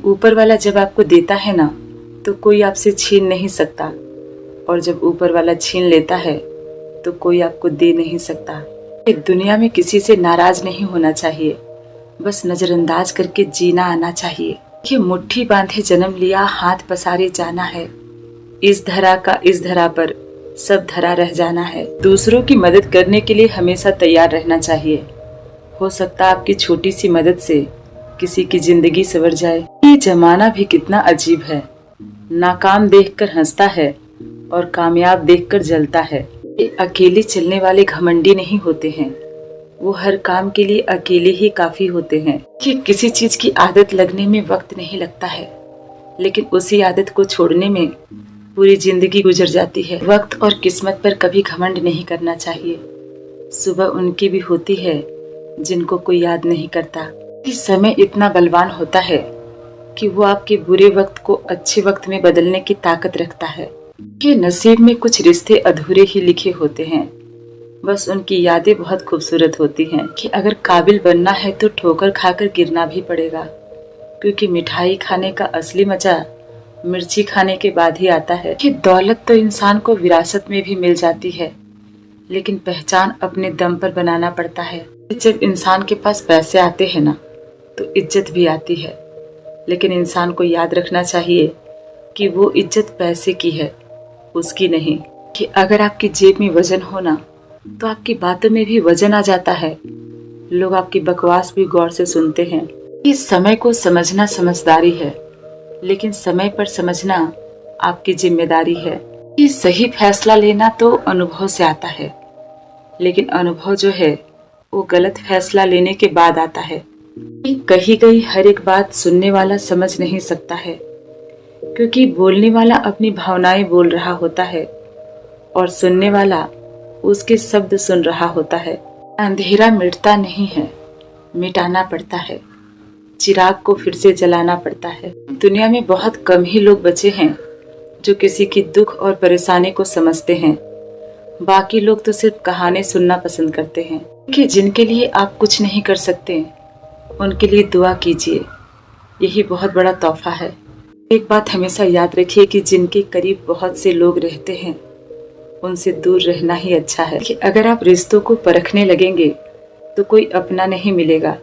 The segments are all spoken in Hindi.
ऊपर वाला जब आपको देता है ना, तो कोई आपसे छीन नहीं सकता, और जब ऊपर वाला छीन लेता है तो कोई आपको दे नहीं सकता। दुनिया में किसी से नाराज नहीं होना चाहिए, बस नजरअंदाज करके जीना आना चाहिए। कि मुट्ठी बांधे जन्म लिया, हाथ पसारे जाना है, इस धरा का इस धरा पर सब धरा रह जाना है। दूसरों की मदद करने के लिए हमेशा तैयार रहना चाहिए। हो सकता है आपकी छोटी सी मदद से किसी की जिंदगी संवर जाए। ये जमाना भी कितना अजीब है, नाकाम देखकर हंसता है और कामयाब देखकर जलता है। ये अकेले चलने वाले घमंडी नहीं होते हैं, वो हर काम के लिए अकेले ही काफी होते हैं। कि किसी चीज की आदत लगने में वक्त नहीं लगता है, लेकिन उसी आदत को छोड़ने में पूरी जिंदगी गुजर जाती है। वक्त और किस्मत पर कभी घमंड नहीं करना चाहिए। सुबह उनकी भी होती है जिनको कोई याद नहीं करता। कि समय इतना बलवान होता है कि वो आपके बुरे वक्त को अच्छे वक्त में बदलने की ताकत रखता है। कि नसीब में कुछ रिश्ते अधूरे ही लिखे होते हैं, बस उनकी यादें बहुत खूबसूरत होती हैं। कि अगर काबिल बनना है तो ठोकर खाकर गिरना भी पड़ेगा, क्योंकि मिठाई खाने का असली मजा मिर्ची खाने के बाद ही आता है। कि दौलत तो इंसान को विरासत में भी मिल जाती है, लेकिन पहचान अपने दम पर बनाना पड़ता है। जब इंसान के पास पैसे आते हैं ना, तो इज्जत भी आती है, लेकिन इंसान को याद रखना चाहिए कि वो इज्जत पैसे की है, उसकी नहीं। कि अगर आपकी जेब में वजन हो ना, तो आपकी बातों में भी वजन आ जाता है, लोग आपकी बकवास भी गौर से सुनते हैं। इस समय को समझना समझदारी है, लेकिन समय पर समझना आपकी जिम्मेदारी है। कि सही फैसला लेना तो अनुभव से आता है, लेकिन अनुभव जो है वो गलत फैसला लेने के बाद आता है। कही गई हर एक बात सुनने वाला समझ नहीं सकता है, क्योंकि बोलने वाला अपनी भावनाएं बोल रहा होता है और सुनने वाला उसके शब्द सुन रहा होता है। अंधेरा मिटता नहीं है, मिटाना पड़ता है। चिराग को फिर से जलाना पड़ता है। दुनिया में बहुत कम ही लोग बचे हैं जो किसी की दुख और परेशानी को समझते हैं। बाकी लोग तो सिर्फ कहानी सुनना पसंद करते हैं। कि जिनके लिए आप कुछ नहीं कर सकते, उनके लिए दुआ कीजिए, यही बहुत बड़ा तोहफा है। एक बात हमेशा याद रखिए कि जिनके करीब बहुत से लोग रहते हैं, उनसे दूर रहना ही अच्छा है। कि अगर आप रिश्तों को परखने लगेंगे तो कोई अपना नहीं मिलेगा,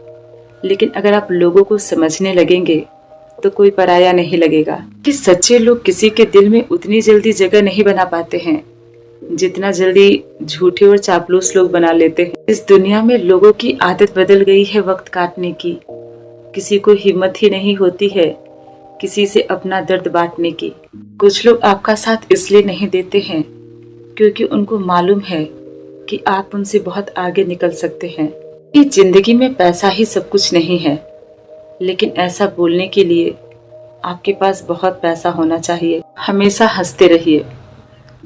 लेकिन अगर आप लोगों को समझने लगेंगे तो कोई पराया नहीं लगेगा। कि सच्चे लोग किसी के दिल में उतनी जल्दी जगह नहीं बना पाते हैं जितना जल्दी झूठे और चापलूस लोग बना लेते हैं। इस दुनिया में लोगों की आदत बदल गई है वक्त काटने की। किसी को हिम्मत ही नहीं होती है किसी से अपना दर्द बांटने की। कुछ लोग आपका साथ इसलिए नहीं देते हैं क्योंकि उनको मालूम है कि आप उनसे बहुत आगे निकल सकते हैं। कि जिंदगी में पैसा ही सब कुछ नहीं है, लेकिन ऐसा बोलने के लिए आपके पास बहुत पैसा होना चाहिए। हमेशा हंसते रहिए,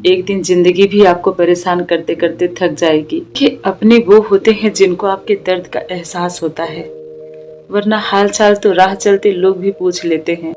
एक दिन जिंदगी भी आपको परेशान करते करते थक जाएगी। कि अपने वो होते हैं जिनको आपके दर्द का एहसास होता है, वरना हाल चाल तो राह चलते लोग भी पूछ लेते हैं।